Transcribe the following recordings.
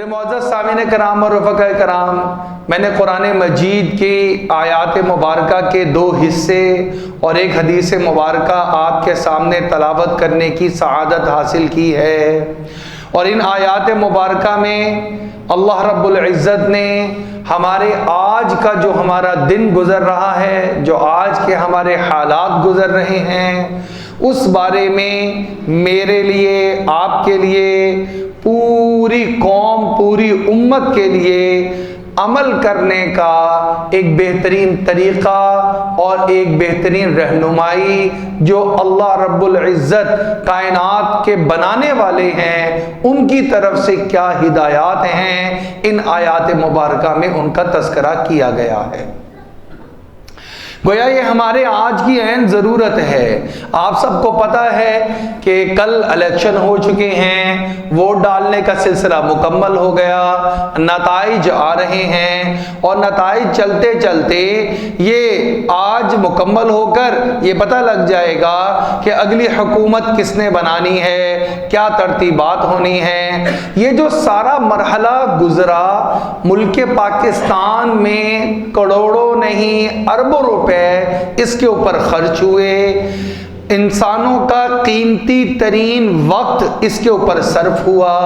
معزز سامعین کرام اور رفقاء کرام، میں نے قرآن مجید کی آیات مبارکہ کے 2 حصے اور ایک حدیث مبارکہ آپ کے سامنے تلاوت کرنے کی سعادت حاصل کی ہے، اور ان آیات مبارکہ میں اللہ رب العزت نے ہمارے آج کا جو ہمارا دن گزر رہا ہے، جو آج کے ہمارے حالات گزر رہے ہیں، اس بارے میں میرے لیے، آپ کے لیے، پوری قوم، پوری امت کے لیے عمل کرنے کا ایک بہترین طریقہ اور ایک بہترین رہنمائی جو اللہ رب العزت کائنات کے بنانے والے ہیں ان کی طرف سے کیا ہدایات ہیں، ان آیات مبارکہ میں ان کا تذکرہ کیا گیا ہے۔ گویا یہ ہمارے آج کی عین ضرورت ہے۔ آپ سب کو پتہ ہے کہ کل الیکشن ہو چکے ہیں، ووٹ ڈالنے کا سلسلہ مکمل ہو گیا، نتائج آ رہے ہیں، اور نتائج چلتے چلتے یہ آج مکمل ہو کر یہ پتہ لگ جائے گا کہ اگلی حکومت کس نے بنانی ہے، کیا ترتیبات ہونی ہیں۔ یہ جو سارا مرحلہ گزرا، ملک پاکستان میں کروڑوں نہیں اربوں روپے اس کے اوپر خرچ ہوئے، انسانوں کا قیمتی ترین وقت اس کے اوپر صرف ہوا،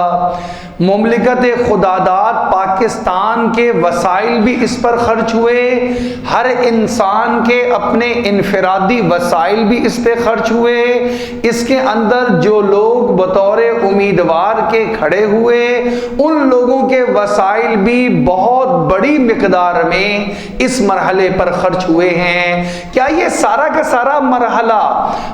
مملکت خداداد پاکستان کے وسائل بھی اس پر خرچ ہوئے، ہر انسان کے اپنے انفرادی وسائل بھی اس پہ خرچ ہوئے، اس کے اندر جو لوگ بطور امیدوار کے کھڑے ہوئے ان لوگوں کے وسائل بھی بہت بڑی مقدار میں اس مرحلے پر خرچ ہوئے ہیں۔ کیا یہ سارا کا سارا مرحلہ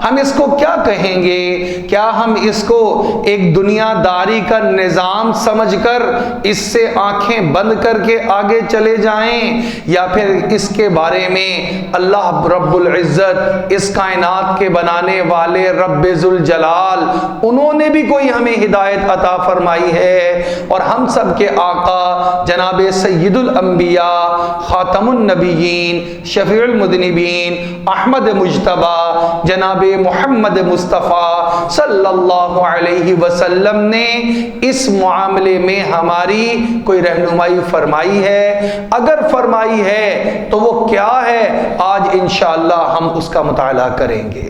ہم اس کو کیا کہیں گے؟ کیا ہم اس کو ایک دنیا داری کا نظام سمجھ کر اس سے آنکھیں بند کر کے آگے چلے جائیں، یا پھر اس کے بارے میں اللہ رب العزت، اس کائنات کے بنانے والے رب ذوالجلال، انہوں نے بھی کوئی ہمیں ہدایت عطا فرمائی ہے، اور ہم سب کے آقا جناب سید الانبیاء، خاتم النبیین، شفیع المذنبین، احمد مجتبی، جناب محمد مصطفیٰ صلی اللہ علیہ وسلم نے اس معاملے میں ہماری کوئی رہنمائی فرمائی ہے؟ اگر فرمائی ہے تو وہ کیا ہے؟ آج انشاءاللہ ہم اس کا مطالعہ کریں گے۔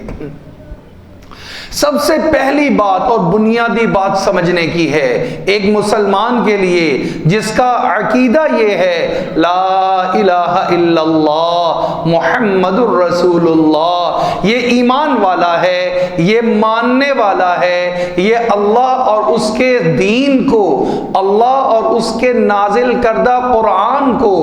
سب سے پہلی بات اور بنیادی بات سمجھنے کی ہے ایک مسلمان کے لیے جس کا عقیدہ یہ ہے لا الہ الا اللہ محمد الرسول اللہ، یہ ایمان والا ہے، یہ ماننے والا ہے، یہ اللہ اور اس کے دین کو، اللہ اور اس کے نازل کردہ قرآن کو،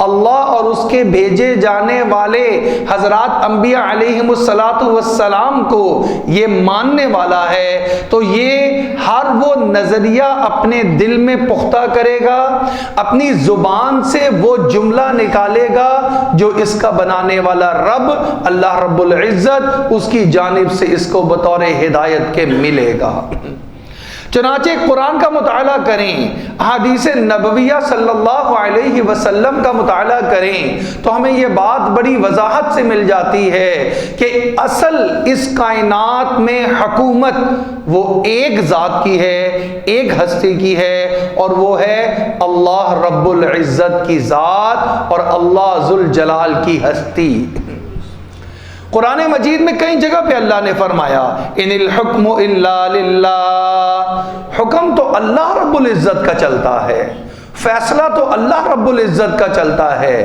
اللہ اور اس کے بھیجے جانے والے حضرات انبیاء علیہم السلام کو یہ ماننے والا ہے، تو یہ ہر وہ نظریہ اپنے دل میں پختہ کرے گا، اپنی زبان سے وہ جملہ نکالے گا جو اس کا بنانے والا رب اللہ رب العزت اس کی جانب سے اس کو بطور ہدایت کے ملے گا۔ چنانچہ قرآن کا مطالعہ کریں، احادیث نبویہ صلی اللہ علیہ وسلم کا مطالعہ کریں تو ہمیں یہ بات بڑی وضاحت سے مل جاتی ہے کہ اصل اس کائنات میں حکومت وہ ایک ذات کی ہے، ایک ہستی کی ہے، اور وہ ہے اللہ رب العزت کی ذات اور اللہ ذوالجلال کی ہستی۔ قرآن مجید میں کئی جگہ پہ اللہ نے فرمایا ان الحکم الا للہ، حکم تو اللہ رب العزت کا چلتا ہے، فیصلہ تو اللہ رب العزت کا چلتا ہے،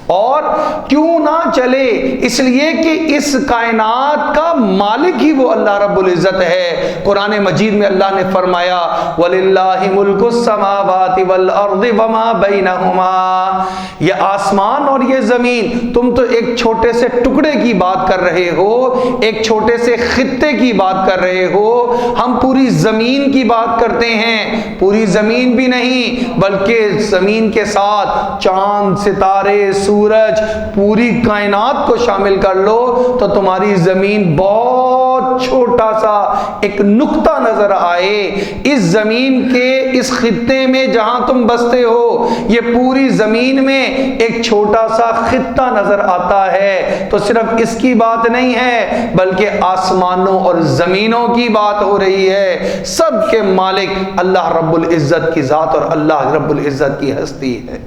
اور کیوں نہ چلے؟ اس لیے کہ اس کائنات کا مالک ہی وہ اللہ رب العزت ہے۔ قرآن مجید میں اللہ نے فرمایا وَلِلَّهِ مُلْكُ السَّمَاوَاتِ وَالْأَرْضِ وَمَا بَيْنَهُمَا، یہ آسمان اور یہ زمین، تم تو ایک چھوٹے سے ٹکڑے کی بات کر رہے ہو، ایک چھوٹے سے خطے کی بات کر رہے ہو، ہم پوری زمین کی بات کرتے ہیں، پوری زمین بھی نہیں بلکہ زمین کے ساتھ چاند، ستارے، سورج، پوری کائنات کو شامل کر لو تو تمہاری زمین بہت چھوٹا سا ایک نقطہ نظر آئے۔ اس زمین کے اس خطے میں جہاں تم بستے ہو، یہ پوری زمین میں ایک چھوٹا سا خطہ نظر آتا ہے، تو صرف اس کی بات نہیں ہے بلکہ آسمانوں اور زمینوں کی بات ہو رہی ہے۔ سب کے مالک اللہ رب العزت کی ذات اور اللہ رب العزت کی ہستی ہے۔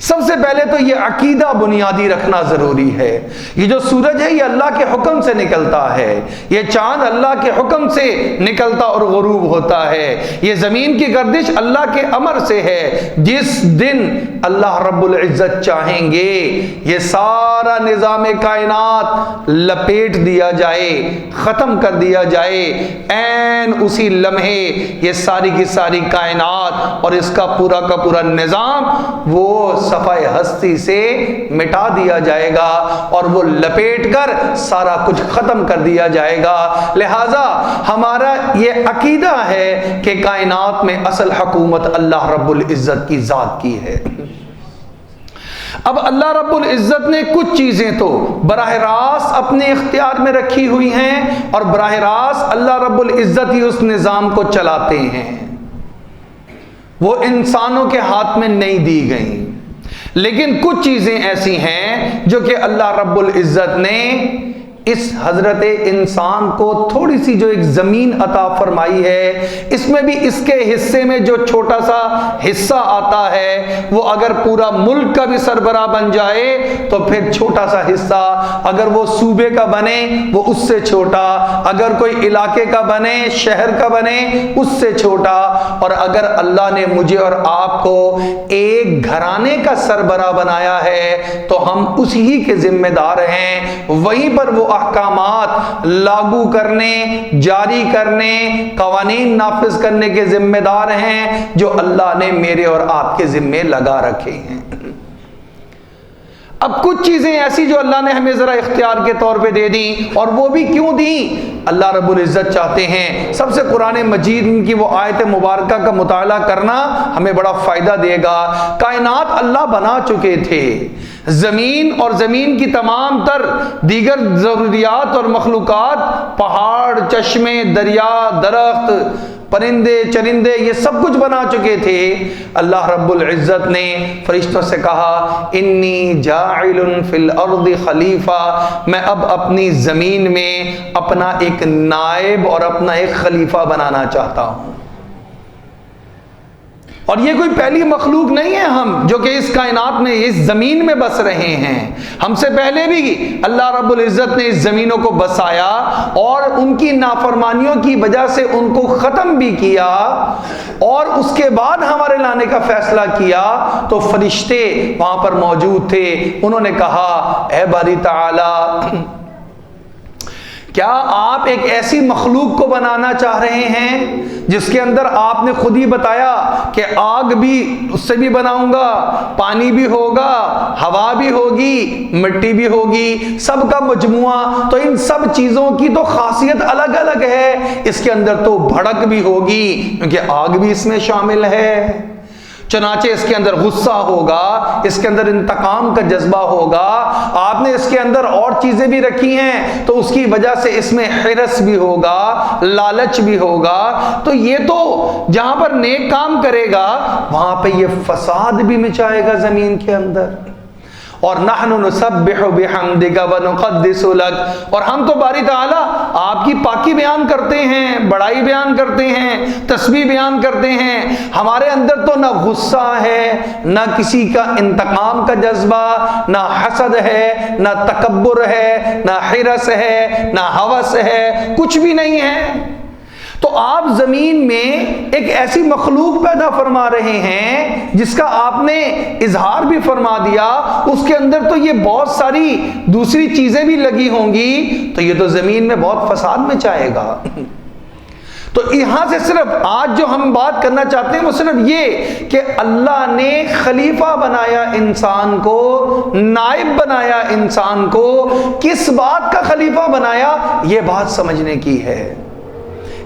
سب سے پہلے تو یہ عقیدہ بنیادی رکھنا ضروری ہے۔ یہ جو سورج ہے یہ اللہ کے حکم سے نکلتا ہے، یہ چاند اللہ کے حکم سے نکلتا اور غروب ہوتا ہے، یہ زمین کی گردش اللہ کے امر سے ہے۔ جس دن اللہ رب العزت چاہیں گے یہ سارا نظام کائنات لپیٹ دیا جائے، ختم کر دیا جائے، عین اسی لمحے یہ ساری کی ساری کائنات اور اس کا پورا نظام وہ صفحہ ہستی سے مٹا دیا جائے گا اور وہ لپیٹ کر سارا کچھ ختم کر دیا جائے گا۔ لہذا ہمارا یہ عقیدہ ہے کہ کائنات میں اصل حکومت اللہ رب العزت کی ذات کی ہے۔ اب اللہ رب العزت نے کچھ چیزیں تو براہ راست اپنے اختیار میں رکھی ہوئی ہیں اور براہ راست اللہ رب العزت ہی اس نظام کو چلاتے ہیں، وہ انسانوں کے ہاتھ میں نہیں دی گئیں۔ لیکن کچھ چیزیں ایسی ہیں جو کہ اللہ رب العزت نے اس حضرت انسان کو تھوڑی سی جو ایک زمین عطا فرمائی ہے، اس میں بھی اس کے حصے میں جو چھوٹا سا حصہ آتا ہے وہ اگر پورا ملک کا بھی سربراہ بن جائے تو پھر چھوٹا سا حصہ، اگر وہ صوبے کا بنے وہ اس سے چھوٹا، اگر کوئی علاقے کا بنے، شہر کا بنے اس سے چھوٹا، اور اگر اللہ نے مجھے اور آپ کو ایک گھرانے کا سربراہ بنایا ہے تو ہم اسی کے ذمہ دار ہیں، وہیں پر وہ احکامات لاگو کرنے، جاری کرنے، قوانین نافذ کرنے کے ذمہ دار ہیں جو اللہ نے میرے اور آپ کے ذمے لگا رکھے ہیں۔ اب کچھ چیزیں ایسی جو اللہ نے ہمیں ذرا اختیار کے طور پہ دے دی، اور وہ بھی کیوں دی؟ اللہ رب العزت چاہتے ہیں سب سے قرآن مجید کی وہ آیت مبارکہ کا مطالعہ کرنا ہمیں بڑا فائدہ دے گا۔ کائنات اللہ بنا چکے تھے، زمین اور زمین کی تمام تر دیگر ضروریات اور مخلوقات، پہاڑ، چشمے، دریا، درخت، پرندے، چرندے، یہ سب کچھ بنا چکے تھے۔ اللہ رب العزت نے فرشتوں سے کہا انی جاعل فی الارض خلیفہ، میں اب اپنی زمین میں اپنا ایک نائب اور اپنا ایک خلیفہ بنانا چاہتا ہوں۔ اور یہ کوئی پہلی مخلوق نہیں ہے ہم جو کہ اس کائنات میں اس زمین میں بس رہے ہیں، ہم سے پہلے بھی اللہ رب العزت نے اس زمینوں کو بسایا اور ان کی نافرمانیوں کی وجہ سے ان کو ختم بھی کیا، اور اس کے بعد ہمارے لانے کا فیصلہ کیا تو فرشتے وہاں پر موجود تھے۔ انہوں نے کہا اے باری تعالی، کیا آپ ایک ایسی مخلوق کو بنانا چاہ رہے ہیں جس کے اندر آپ نے خود ہی بتایا کہ آگ بھی اس سے بھی بناؤں گا، پانی بھی ہوگا، ہوا بھی ہوگی، مٹی بھی ہوگی، سب کا مجموعہ، تو ان سب چیزوں کی تو خاصیت الگ الگ ہے، اس کے اندر تو بھڑک بھی ہوگی کیونکہ آگ بھی اس میں شامل ہے، چنانچہ اس کے اندر غصہ ہوگا، اس کے اندر انتقام کا جذبہ ہوگا، آپ نے اس کے اندر اور چیزیں بھی رکھی ہیں تو اس کی وجہ سے اس میں حرص بھی ہوگا، لالچ بھی ہوگا، تو یہ تو جہاں پر نیک کام کرے گا وہاں پہ یہ فساد بھی مچائے گا زمین کے اندر۔ اور نحن نسبح بحمدک ونقدس لک، اور ہم تو باری تعالیٰ آپ کی پاکی بیان کرتے ہیں، بڑائی بیان کرتے ہیں، تسبیح بیان کرتے ہیں، ہمارے اندر تو نہ غصہ ہے، نہ کسی کا انتقام کا جذبہ، نہ حسد ہے، نہ تکبر ہے، نہ حرص ہے، نہ ہوس ہے، کچھ بھی نہیں ہے۔ تو آپ زمین میں ایک ایسی مخلوق پیدا فرما رہے ہیں جس کا آپ نے اظہار بھی فرما دیا، اس کے اندر تو یہ بہت ساری دوسری چیزیں بھی لگی ہوں گی، تو یہ تو زمین میں بہت فساد مچائے گا۔ تو یہاں سے صرف آج جو ہم بات کرنا چاہتے ہیں وہ صرف یہ کہ اللہ نے خلیفہ بنایا انسان کو، نائب بنایا انسان کو، کس بات کا خلیفہ بنایا یہ بات سمجھنے کی ہے۔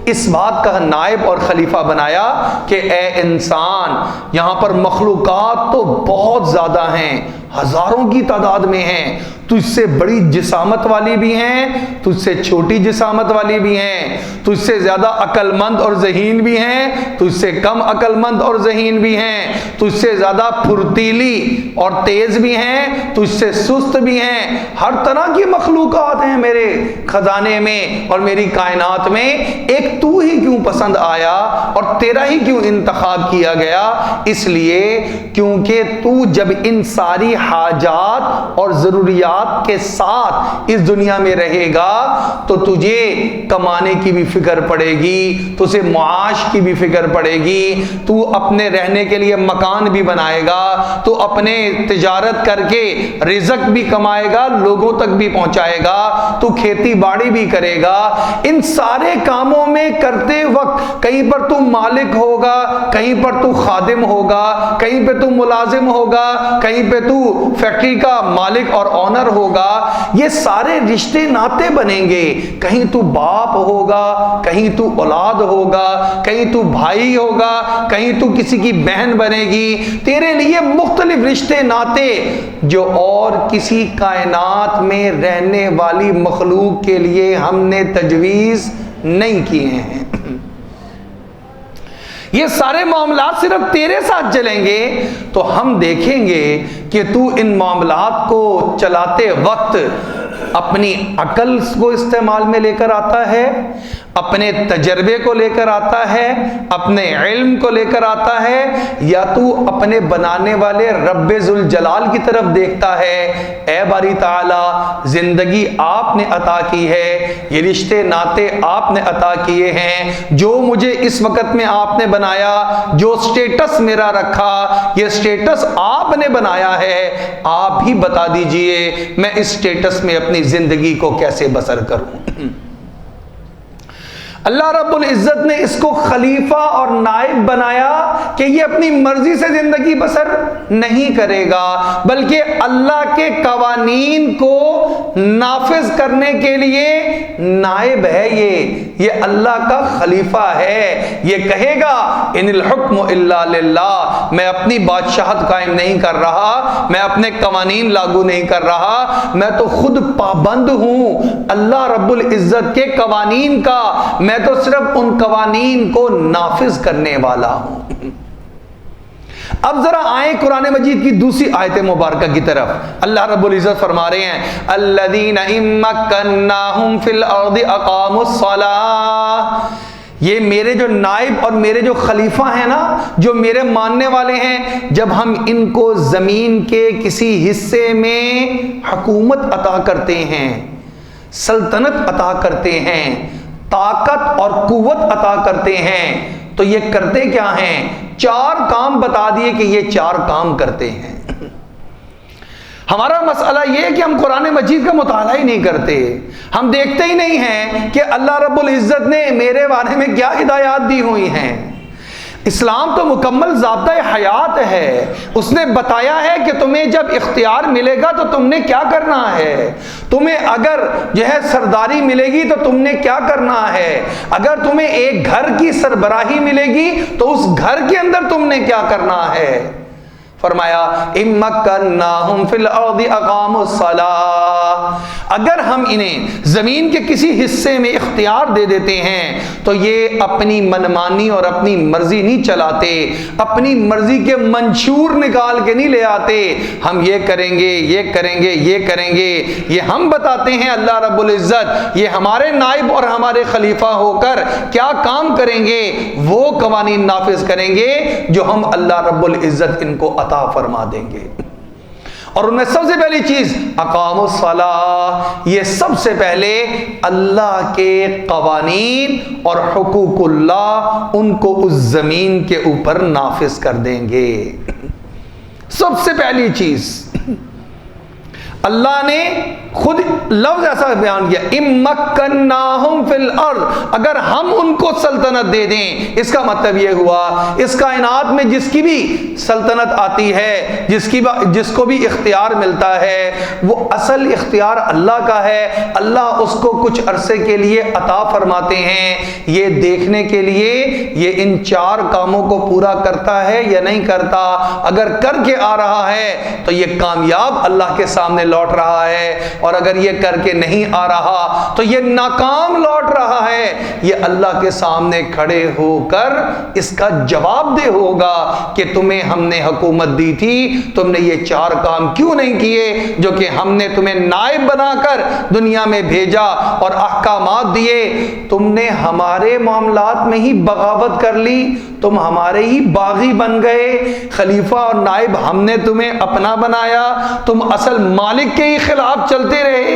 اس بات کا نائب اور خلیفہ بنایا کہ اے انسان، یہاں پر مخلوقات تو بہت زیادہ ہیں، ہزاروں کی تعداد میں ہیں، تجھ سے بڑی جسامت والی بھی ہیں، تجھ سے چھوٹی جسامت والی بھی ہیں، تجھ سے زیادہ عقل مند اور ذہین بھی ہیں، تجھ سے کم عقل مند اور ذہین بھی ہیں، تجھ سے زیادہ پھرتیلی اور تیز بھی ہیں، تجھ سے سست بھی ہیں، ہر طرح کی مخلوقات ہیں میرے خزانے میں اور میری کائنات میں، ایک تو ہی کیوں پسند آیا اور تیرا ہی کیوں انتخاب کیا گیا؟ اس لیے کیونکہ تو جب ان ساری حاجات اور ضروریات کے ساتھ اس دنیا میں رہے گا تو تجھے کمانے کی بھی فکر پڑے گی، تجھے معاش کی بھی فکر پڑے گی، تو اپنے رہنے کے لیے مکان بھی بنائے گا، تو اپنے تجارت کر کے رزق بھی کمائے گا، لوگوں تک بھی پہنچائے گا، تو کھیتی باڑی بھی کرے گا۔ ان سارے کاموں میں کرتے وقت کہیں پر تو مالک ہوگا، کہیں پر تو خادم ہوگا، کہیں پہ تو ملازم ہوگا، کہیں پہ تو فیکٹری کا مالک اور آنر ہوگا، یہ سارے رشتے ناتے بنیں گے، کہیں تو باپ ہوگا، کہیں تو اولاد ہوگا، کہیں تو بھائی ہوگا، کہیں تو کسی کی بہن بنے گی، تیرے لیے مختلف رشتے ناتے جو اور کسی کائنات میں رہنے والی مخلوق کے لیے ہم نے تجویز نہیں کیے ہیں۔ یہ سارے معاملات صرف تیرے ساتھ چلیں گے تو ہم دیکھیں گے کہ تو ان معاملات کو چلاتے وقت اپنی عقل کو استعمال میں لے کر آتا ہے، اپنے تجربے کو لے کر آتا ہے، اپنے علم کو لے کر آتا ہے، یا تو اپنے بنانے والے رب ذوالجلال کی طرف دیکھتا ہے، اے باری تعالی زندگی آپ نے عطا کی ہے، یہ رشتے ناتے آپ نے عطا کیے ہیں، جو مجھے اس وقت میں آپ نے بنایا، جو سٹیٹس میرا رکھا، یہ سٹیٹس آپ نے بنایا ہے، آپ ہی بتا دیجئے میں اس سٹیٹس میں اپنی زندگی کو کیسے بسر کروں۔ اللہ رب العزت نے اس کو خلیفہ اور نائب بنایا کہ یہ اپنی مرضی سے زندگی بسر نہیں کرے گا، بلکہ اللہ کے قوانین کو نافذ کرنے کے لیے نائب ہے، یہ اللہ کا خلیفہ ہے، یہ کہے گا ان الحکم الا للہ، میں اپنی بادشاہت قائم نہیں کر رہا، میں اپنے قوانین لاگو نہیں کر رہا، میں تو خود پابند ہوں اللہ رب العزت کے قوانین کا، میں تو صرف ان قوانین کو نافذ کرنے والا ہوں۔ اب ذرا آئیں قرآن مجید کی دوسری آیت مبارکہ کی طرف۔ اللہ رب العزت فرما رہے ہیں الذین ان مکناہم فی الارض اقاموا الصلاۃ، یہ میرے جو نائب اور میرے جو خلیفہ ہیں نا، جو میرے ماننے والے ہیں، جب ہم ان کو زمین کے کسی حصے میں حکومت عطا کرتے ہیں، سلطنت عطا کرتے ہیں، طاقت اور قوت عطا کرتے ہیں، تو یہ کرتے کیا ہیں؟ چار کام بتا دیے کہ یہ چار کام کرتے ہیں۔ ہمارا مسئلہ یہ ہے کہ ہم قرآن مجید کا مطالعہ ہی نہیں کرتے، ہم دیکھتے ہی نہیں ہیں کہ اللہ رب العزت نے میرے بارے میں کیا ہدایات دی ہوئی ہیں۔ اسلام تو مکمل ضابطہ حیات ہے، اس نے بتایا ہے کہ تمہیں جب اختیار ملے گا تو تم نے کیا کرنا ہے، تمہیں اگر جو ہے سرداری ملے گی تو تم نے کیا کرنا ہے، اگر تمہیں ایک گھر کی سربراہی ملے گی تو اس گھر کے اندر تم نے کیا کرنا ہے۔ فرمایا ان مکناہم فی الارض اقاموا الصلاۃ، اگر ہم انہیں زمین کے کسی حصے میں اختیار دے دیتے ہیں تو یہ اپنی منمانی اور اپنی مرضی نہیں چلاتے، اپنی مرضی کے منشور نکال کے نہیں لے آتے، ہم یہ کریں گے، یہ کریں گے، یہ کریں گے، یہ ہم بتاتے ہیں اللہ رب العزت، یہ ہمارے نائب اور ہمارے خلیفہ ہو کر کیا کام کریں گے، وہ قوانین نافذ کریں گے جو ہم اللہ رب العزت ان کو عطا فرما دیں گے۔ اور ان میں سب سے پہلی چیز اقاموا الصلاۃ، یہ سب سے پہلے اللہ کے قوانین اور حقوق اللہ ان کو اس زمین کے اوپر نافذ کر دیں گے۔ سب سے پہلی چیز اللہ نے خود لفظ ایسا بیان کیا، اِمَّكَّنَّاهُمْ فِي الْأَرْضِ، اگر ہم ان کو سلطنت دے دیں، اس کا مطلب یہ ہوا اس کائنات میں جس کی بھی سلطنت آتی ہے، جس کو بھی اختیار ملتا ہے، وہ اصل اختیار اللہ کا ہے۔ اللہ اس کو کچھ عرصے کے لیے عطا فرماتے ہیں، یہ دیکھنے کے لیے یہ ان 4 کاموں کو پورا کرتا ہے یا نہیں کرتا۔ اگر کر کے آ رہا ہے تو یہ کامیاب اللہ کے سامنے لوٹ رہا ہے، اور اگر یہ کر کے نہیں آ رہا تو یہ ناکام لوٹ رہا ہے۔ یہ اللہ کے سامنے کھڑے ہو کر اس کا جواب دہ ہوگا کہ تمہیں ہم نے حکومت دی تھی، تم نے یہ 4 کام کیوں نہیں کیے جو کہ ہم نے تمہیں نائب بنا کر دنیا میں بھیجا اور احکامات دیے۔ تم نے ہمارے معاملات میں ہی بغاوت کر لی، تم ہمارے ہی باغی بن گئے، خلیفہ اور نائب ہم نے تمہیں اپنا بنایا، تم اصل مالک کے ہی خلاف چلتے رہے،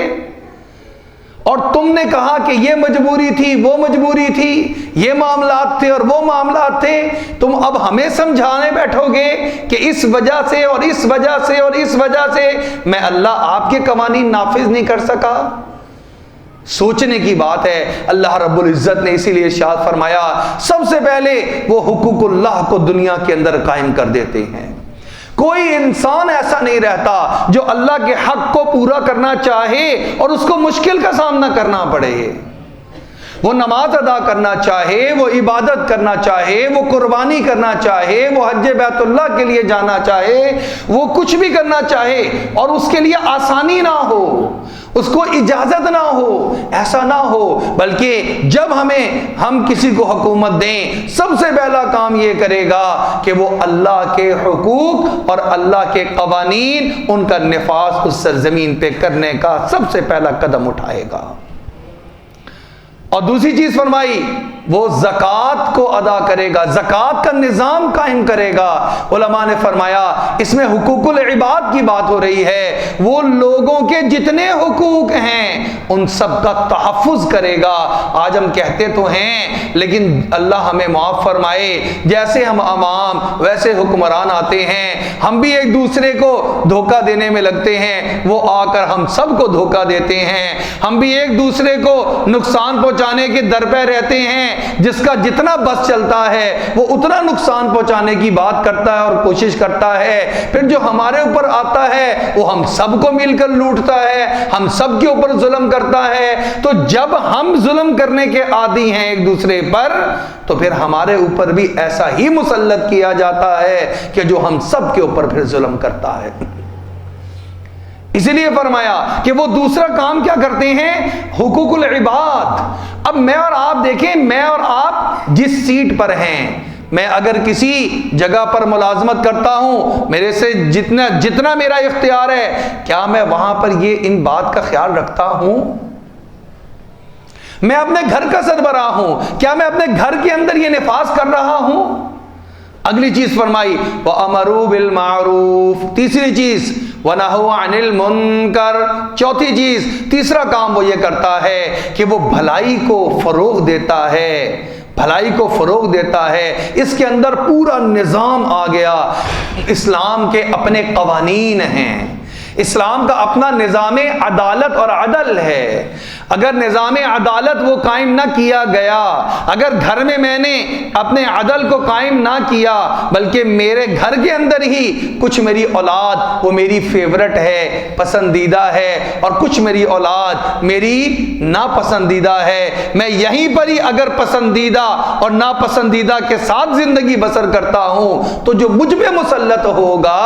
اور تم نے کہا کہ یہ مجبوری تھی، وہ مجبوری تھی، یہ معاملات تھے اور وہ معاملات تھے۔ تم اب ہمیں سمجھانے بیٹھو گے کہ اس وجہ سے اور اس وجہ سے اور اس وجہ سے میں اللہ آپ کے قوانین نافذ نہیں کر سکا۔ سوچنے کی بات ہے۔ اللہ رب العزت نے اسی لیے ارشاد فرمایا سب سے پہلے وہ حقوق اللہ کو دنیا کے اندر قائم کر دیتے ہیں۔ کوئی انسان ایسا نہیں رہتا جو اللہ کے حق کو پورا کرنا چاہے اور اس کو مشکل کا سامنا کرنا پڑے۔ وہ نماز ادا کرنا چاہے، وہ عبادت کرنا چاہے، وہ قربانی کرنا چاہے، وہ حج بیت اللہ کے لیے جانا چاہے، وہ کچھ بھی کرنا چاہے اور اس کے لیے آسانی نہ ہو، اس کو اجازت نہ ہو، ایسا نہ ہو، بلکہ جب ہم کسی کو حکومت دیں سب سے پہلا کام یہ کرے گا کہ وہ اللہ کے حقوق اور اللہ کے قوانین ان کا نفاذ اس سرزمین پہ کرنے کا سب سے پہلا قدم اٹھائے گا۔ اور دوسری چیز فرمائی وہ زکوٰۃ کو ادا کرے گا، زکوٰۃ کا نظام قائم کرے گا۔ علماء نے فرمایا اس میں حقوق العباد کی بات ہو رہی ہے، وہ لوگوں کے جتنے حقوق ہیں ان سب کا تحفظ کرے گا۔ آج ہم کہتے تو ہیں لیکن اللہ ہمیں معاف فرمائے، جیسے ہم عوام ویسے حکمران آتے ہیں، ہم بھی ایک دوسرے کو دھوکہ دینے میں لگتے ہیں، وہ آ کر ہم سب کو دھوکہ دیتے ہیں، ہم بھی ایک دوسرے کو نقصان پہنچانے کے در پہ رہتے ہیں، جس کا جتنا بس چلتا ہے وہ اتنا نقصان پہنچانے کی بات کرتا ہے اور کوشش کرتا ہے، پھر جو ہمارے اوپر آتا ہے وہ ہم سب کو مل کر لوٹتا ہے، ہم سب کے اوپر ظلم کرتا ہے۔ تو جب ہم ظلم کرنے کے عادی ہیں ایک دوسرے پر تو پھر ہمارے اوپر بھی ایسا ہی مسلط کیا جاتا ہے کہ جو ہم سب کے اوپر پھر ظلم کرتا ہے۔ اسی لیے فرمایا کہ وہ دوسرا کام کیا کرتے ہیں، حقوق العباد۔ اب میں اور آپ دیکھیں، میں اور آپ جس سیٹ پر ہیں، میں اگر کسی جگہ پر ملازمت کرتا ہوں، میرے سے جتنا میرا اختیار ہے، کیا میں وہاں پر ان بات کا خیال رکھتا ہوں؟ میں اپنے گھر کا سربراہ ہوں، کیا میں اپنے گھر کے اندر یہ نفاذ کر رہا ہوں؟ اگلی چیز فرمائی وَأَمَرُوا بِالْمَعْرُوفِ، تیسری چیز وَنَهُوا عَنِ الْمُنْكَرِ، چوتھی چیز، تیسرا کام وہ یہ کرتا ہے کہ وہ بھلائی کو فروغ دیتا ہے، بھلائی کو فروغ دیتا ہے۔ اس کے اندر پورا نظام آ گیا۔ اسلام کے اپنے قوانین ہیں، اسلام کا اپنا نظام عدالت اور عدل ہے۔ اگر نظام عدالت وہ قائم نہ کیا گیا، اگر گھر میں نے اپنے عدل کو قائم نہ کیا، بلکہ میرے گھر کے اندر ہی کچھ میری اولاد وہ میری فیورٹ ہے، پسندیدہ ہے، اور کچھ میری اولاد میری ناپسندیدہ ہے، میں یہیں پر ہی اگر پسندیدہ اور ناپسندیدہ کے ساتھ زندگی بسر کرتا ہوں تو جو مجھ پہ مسلط ہوگا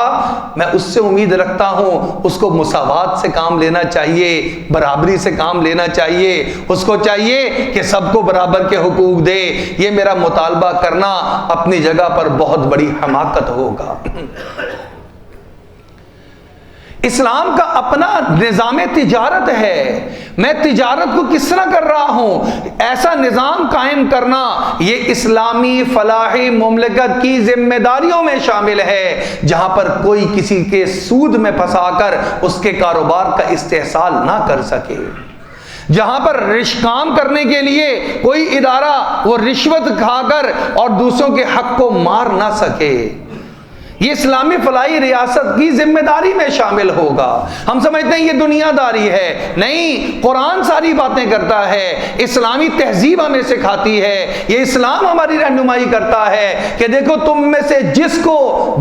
میں اس سے امید رکھتا ہوں اس کو مساوات سے کام لینا چاہیے، برابری سے کام لینا چاہیے، اس کو چاہیے کہ سب کو برابر کے حقوق دے۔ یہ میرا مطالبہ کرنا اپنی جگہ پر بہت بڑی حماقت ہوگا۔ اسلام کا اپنا نظام تجارت ہے، میں تجارت کو کس طرح کر رہا ہوں، ایسا نظام قائم کرنا یہ اسلامی فلاحی مملکت کی ذمہ داریوں میں شامل ہے، جہاں پر کوئی کسی کے سود میں پھنسا کر اس کے کاروبار کا استحصال نہ کر سکے، جہاں پر کام کرنے کے لیے کوئی ادارہ وہ رشوت کھا کر اور دوسروں کے حق کو مار نہ سکے۔ یہ اسلامی فلاحی ریاست کی ذمہ داری میں شامل ہوگا۔ ہم سمجھتے ہیں یہ دنیا داری ہے، نہیں، قرآن ساری باتیں کرتا ہے، اسلامی تہذیب ہمیں سکھاتی ہے، یہ اسلام ہماری رہنمائی کرتا ہے کہ دیکھو تم میں سے جس کو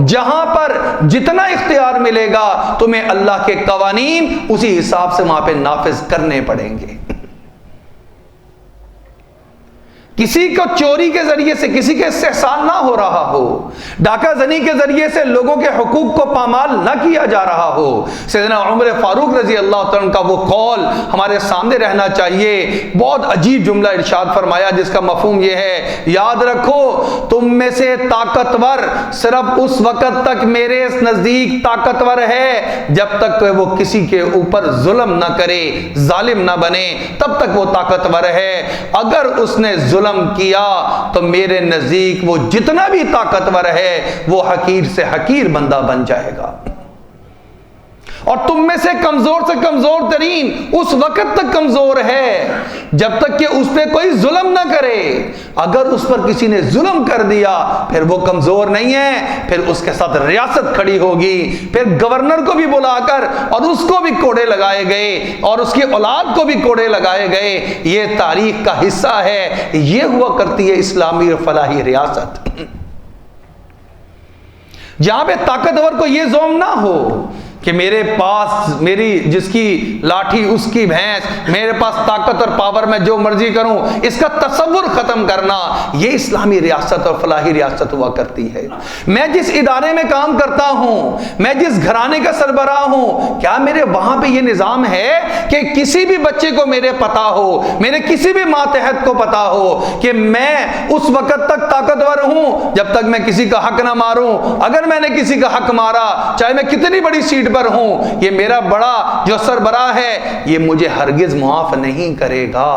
جہاں پر جتنا اختیار ملے گا تمہیں اللہ کے قوانین اسی حساب سے وہاں پہ نافذ کرنے پڑیں گے۔ کسی کو چوری کے ذریعے سے کسی کے استحصال نہ ہو رہا ہو، ڈاکہ زنی کے ذریعے سے لوگوں کے حقوق کو پامال نہ کیا جا رہا ہو۔ سیدنا عمر فاروق رضی اللہ تعالیٰ عنہ کا وہ قول ہمارے سامنے رہنا چاہیے۔ بہت عجیب جملہ ارشاد فرمایا جس کا مفہوم یہ ہے، یاد رکھو تم میں سے طاقتور صرف اس وقت تک میرے نزدیک طاقتور ہے جب تک کہ وہ کسی کے اوپر ظلم نہ کرے، ظالم نہ بنے، تب تک وہ طاقتور ہے۔ اگر اس نے ظلم کیا تو میرے نزدیک وہ جتنا بھی طاقتور ہے وہ حقیر سے حقیر بندہ بن جائے گا۔ اور تم میں سے کمزور ترین اس وقت تک کمزور ہے جب تک کہ اس پہ کوئی ظلم نہ کرے۔ اگر اس پر کسی نے ظلم کر دیا پھر وہ کمزور نہیں ہے، پھر اس کے ساتھ ریاست کھڑی ہوگی، پھر گورنر کو بھی بلا کر اور اس کو بھی کوڑے لگائے گئے اور اس کی اولاد کو بھی کوڑے لگائے گئے۔ یہ تاریخ کا حصہ ہے، یہ ہوا کرتی ہے اسلامی اور فلاحی ریاست، جہاں پہ طاقتور کو یہ زوم نہ ہو کہ میرے پاس میری جس کی لاٹھی اس کی بھینس، میرے پاس طاقت اور پاور میں جو مرضی کروں، اس کا تصور ختم کرنا، یہ اسلامی ریاست اور فلاحی ریاست ہوا کرتی ہے۔ میں جس ادارے میں کام کرتا ہوں، میں جس گھرانے کا سربراہ ہوں، کیا میرے وہاں پہ یہ نظام ہے کہ کسی بھی بچے کو میرے پتا ہو، میرے کسی بھی ماتحت کو پتا ہو کہ میں اس وقت تک طاقتور ہوں جب تک میں کسی کا حق نہ ماروں، اگر میں نے کسی کا حق مارا چاہے میں کتنی بڑی سیٹ پر ہوں، یہ میرا بڑا جو سربراہ ہے یہ مجھے ہرگز معاف نہیں کرے گا۔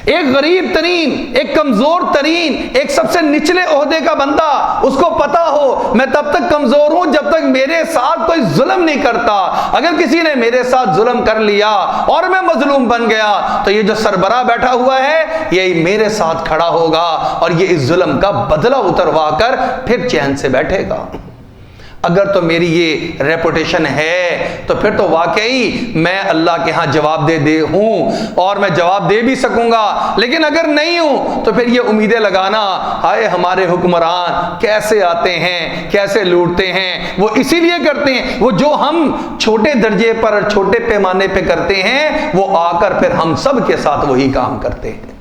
ایک غریب ترین، ایک کمزور ترین، ایک سب سے نچلے عہدے کا بندہ، اس کو پتا ہو میں تب تک کمزور ہوں جب تک میرے ساتھ کوئی ظلم نہیں کرتا، اگر کسی نے میرے ساتھ ظلم کر لیا اور میں مظلوم بن گیا تو یہ جو سربراہ بیٹھا ہوا ہے یہ میرے ساتھ کھڑا ہوگا اور یہ اس ظلم کا بدلہ اتروا کر پھر چین سے بیٹھے گا۔ اگر تو میری یہ ریپوٹیشن ہے تو پھر تو واقعی میں اللہ کے ہاں جواب دے ہوں اور میں جواب دے بھی سکوں گا، لیکن اگر نہیں ہوں تو پھر یہ امیدیں لگانا ہائے ہمارے حکمران کیسے آتے ہیں، کیسے لوٹتے ہیں، وہ اسی لیے کرتے ہیں، وہ جو ہم چھوٹے درجے پر چھوٹے پیمانے پہ کرتے ہیں وہ آ کر پھر ہم سب کے ساتھ وہی کام کرتے ہیں۔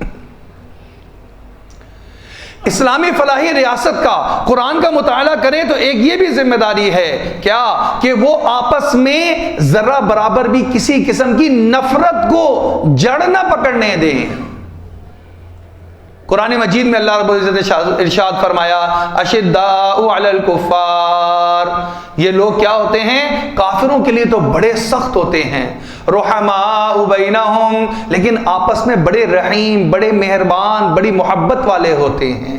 اسلامی فلاحی ریاست کا قرآن کا مطالعہ کریں تو ایک یہ بھی ذمہ داری ہے کیا کہ وہ آپس میں ذرہ برابر بھی کسی قسم کی نفرت کو جڑ نہ پکڑنے دیں۔ قرآن مجید میں اللہ رب العزت نے ارشاد فرمایا اشداء علی الکفار، یہ لوگ کیا ہوتے ہیں؟ کافروں کے لیے تو بڑے سخت ہوتے ہیں، رحماء بینہم، لیکن آپس میں بڑے رحیم، بڑے مہربان، بڑی محبت والے ہوتے ہیں۔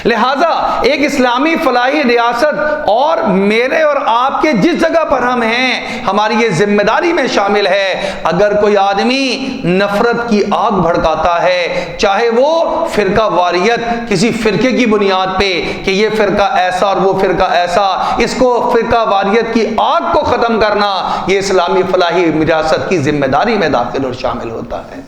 لہٰذا ایک اسلامی فلاحی ریاست اور میرے اور آپ کے جس جگہ پر ہم ہیں ہماری یہ ذمہ داری میں شامل ہے، اگر کوئی آدمی نفرت کی آگ بھڑکاتا ہے، چاہے وہ فرقہ واریت کسی فرقے کی بنیاد پہ کہ یہ فرقہ ایسا اور وہ فرقہ ایسا، اس کو فرقہ واریت کی آگ کو ختم کرنا یہ اسلامی فلاحی ریاست کی ذمہ داری میں داخل اور شامل ہوتا ہے۔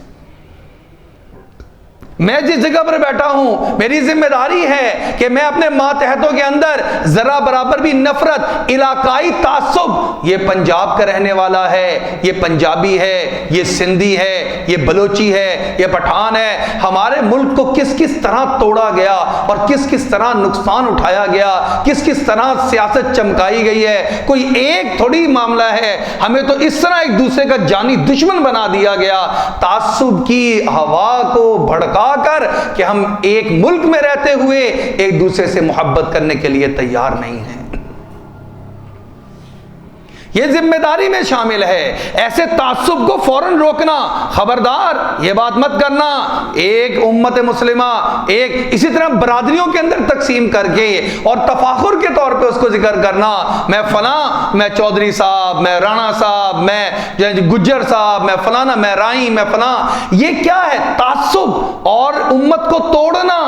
میں جس جگہ پر بیٹھا ہوں میری ذمہ داری ہے کہ میں اپنے ماتحتوں کے اندر ذرا برابر بھی نفرت، علاقائی تعصب، یہ پنجاب کا رہنے والا ہے، یہ پنجابی ہے، یہ سندھی ہے، یہ بلوچی ہے، یہ پٹھان ہے، ہمارے ملک کو کس کس طرح توڑا گیا اور کس کس طرح نقصان اٹھایا گیا، کس کس طرح سیاست چمکائی گئی ہے، کوئی ایک تھوڑی معاملہ ہے، ہمیں تو اس طرح ایک دوسرے کا جانی دشمن بنا دیا گیا، تعصب کی ہوا کو بھڑکا کر کہ ہم ایک ملک میں رہتے ہوئے ایک دوسرے سے محبت کرنے کے لیے تیار نہیں ہیں۔ یہ ذمہ داری میں شامل ہے، ایسے تعصب کو فوراً روکنا، خبردار یہ بات مت کرنا ایک امت مسلمہ ایک اسی طرح برادریوں کے اندر تقسیم کر کے اور تفاخر کے طور پہ اس کو ذکر کرنا، میں فلاں، میں چودھری صاحب، میں رانا صاحب، میں گجر صاحب، میں فلانا، میں رائی، میں فلاں، یہ کیا ہے؟ تعصب اور امت کو توڑنا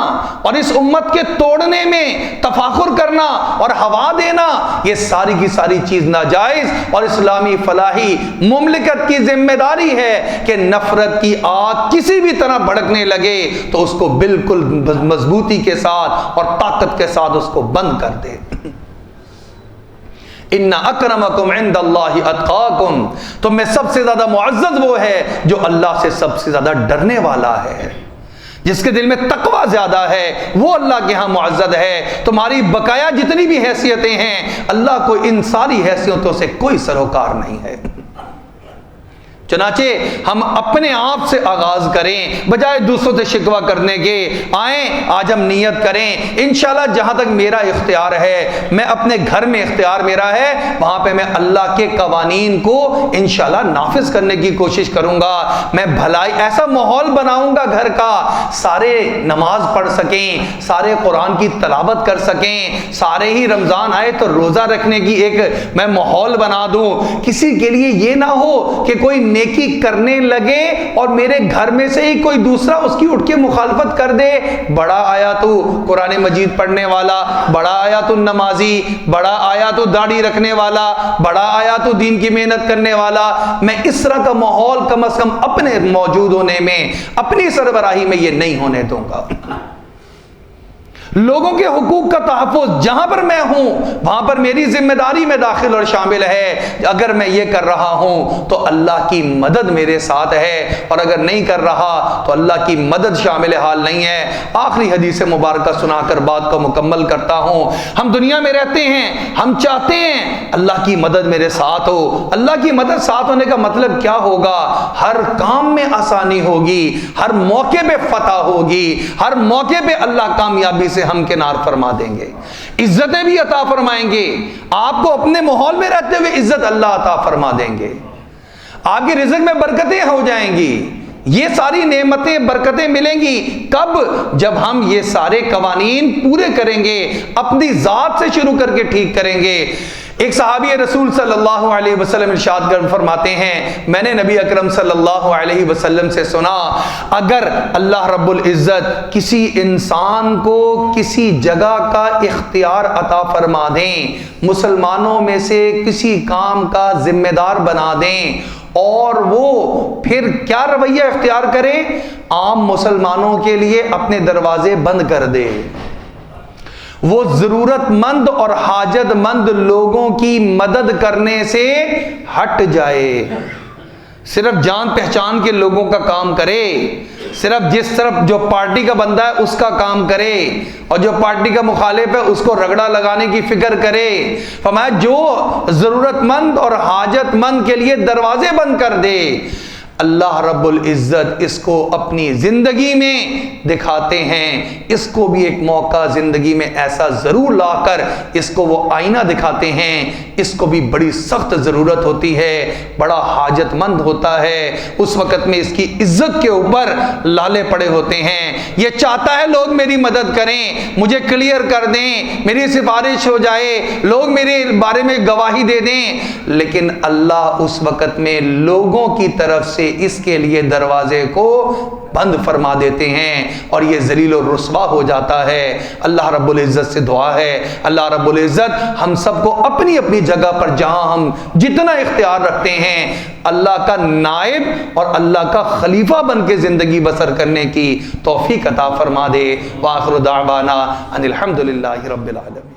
اور اس امت کے توڑنے میں تفاخر کرنا اور ہوا دینا، یہ ساری کی ساری چیز ناجائز، اور اسلامی فلاحی مملکت کی ذمہ داری ہے کہ نفرت کی آگ کسی بھی طرح بھڑکنے لگے تو اس کو بالکل مضبوطی کے ساتھ اور طاقت کے ساتھ اس کو بند کر دے۔ ان اکرمکم عند اللہ اتقاکم، تم میں سب سے زیادہ معزز وہ ہے جو اللہ سے سب سے زیادہ ڈرنے والا ہے، جس کے دل میں تقوی زیادہ ہے وہ اللہ کے ہاں معزز ہے۔ تمہاری بقایا جتنی بھی حیثیتیں ہیں، اللہ کو ان ساری حیثیتوں سے کوئی سروکار نہیں ہے۔ چنانچہ ہم اپنے آپ سے آغاز کریں بجائے دوسروں سے شکوہ کرنے کے۔ آئیں آج ہم نیت کریں، انشاءاللہ جہاں تک میرا اختیار ہے، میں اپنے گھر میں اختیار میرا ہے، وہاں پہ میں اللہ کے قوانین کو انشاءاللہ نافذ کرنے کی کوشش کروں گا۔ میں بھلائی ایسا ماحول بناؤں گا گھر کا، سارے نماز پڑھ سکیں، سارے قرآن کی تلاوت کر سکیں، سارے ہی رمضان آئے تو روزہ رکھنے کی ایک میں ماحول بنا دوں۔ کسی کے لیے یہ نہ ہو کہ کوئی نیکی کرنے لگے اور میرے گھر میں سے ہی کوئی دوسرا اس کی اٹھ کے مخالفت کر دے، بڑا آیا تو قرآن مجید پڑھنے والا، بڑا آیا تو نمازی، بڑا آیا تو داڑھی رکھنے والا، بڑا آیا تو دین کی محنت کرنے والا۔ میں اس طرح کا ماحول کم از کم اپنے موجود ہونے میں، اپنی سربراہی میں یہ نہیں ہونے دوں گا۔ لوگوں کے حقوق کا تحفظ جہاں پر میں ہوں وہاں پر میری ذمہ داری میں داخل اور شامل ہے۔ اگر میں یہ کر رہا ہوں تو اللہ کی مدد میرے ساتھ ہے، اور اگر نہیں کر رہا تو اللہ کی مدد شامل حال نہیں ہے۔ آخری حدیث مبارکہ سنا کر بات کو مکمل کرتا ہوں۔ ہم دنیا میں رہتے ہیں، ہم چاہتے ہیں اللہ کی مدد میرے ساتھ ہو۔ اللہ کی مدد ساتھ ہونے کا مطلب کیا ہوگا؟ ہر کام میں آسانی ہوگی، ہر موقع پہ فتح ہوگی، ہر موقع پہ اللہ کامیابی سے ہم کنار فرما دیں گے، عزتیں بھی عطا فرمائیں گے۔ آپ کو اپنے ماحول میں رہتے ہوئے عزت اللہ عطا فرما دیں گے، آپ کے رزق میں برکتیں ہو جائیں گی، یہ ساری نعمتیں برکتیں ملیں گی۔ کب؟ جب ہم یہ سارے قوانین پورے کریں گے، اپنی ذات سے شروع کر کے ٹھیک کریں گے۔ ایک صحابی رسول صلی اللہ علیہ وسلم ارشاد فرماتے ہیں، میں نے نبی اکرم صلی اللہ علیہ وسلم سے سنا، اگر اللہ رب العزت کسی انسان کو کسی جگہ کا اختیار عطا فرما دیں، مسلمانوں میں سے کسی کام کا ذمہ دار بنا دیں، اور وہ پھر کیا رویہ اختیار کرے؟ عام مسلمانوں کے لیے اپنے دروازے بند کر دے، وہ ضرورت مند اور حاجت مند لوگوں کی مدد کرنے سے ہٹ جائے، صرف جان پہچان کے لوگوں کا کام کرے، صرف جس طرف جو پارٹی کا بندہ ہے اس کا کام کرے، اور جو پارٹی کا مخالف ہے اس کو رگڑا لگانے کی فکر کرے۔ فرمایا جو ضرورت مند اور حاجت مند کے لیے دروازے بند کر دے، اللہ رب العزت اس کو اپنی زندگی میں دکھاتے ہیں۔ اس کو بھی ایک موقع زندگی میں ایسا ضرور لا کر اس کو وہ آئینہ دکھاتے ہیں، اس کو بھی بڑی سخت ضرورت ہوتی ہے، بڑا حاجت مند ہوتا ہے، اس وقت میں اس کی عزت کے اوپر لالے پڑے ہوتے ہیں، یہ چاہتا ہے لوگ میری مدد کریں، مجھے کلیئر کر دیں، میری سفارش ہو جائے، لوگ میرے بارے میں گواہی دے دیں، لیکن اللہ اس وقت میں لوگوں کی طرف سے اس کے لیے دروازے کو بند فرما دیتے ہیں اور یہ ذلیل و رسوا ہو جاتا ہے۔ اللہ رب العزت سے دعا ہے، اللہ رب العزت ہم سب کو اپنی اپنی جگہ پر جہاں ہم جتنا اختیار رکھتے ہیں اللہ کا نائب اور اللہ کا خلیفہ بن کے زندگی بسر کرنے کی توفیق عطا فرما دے۔ وآخر دعوانا ان الحمدللہ رب العالمین۔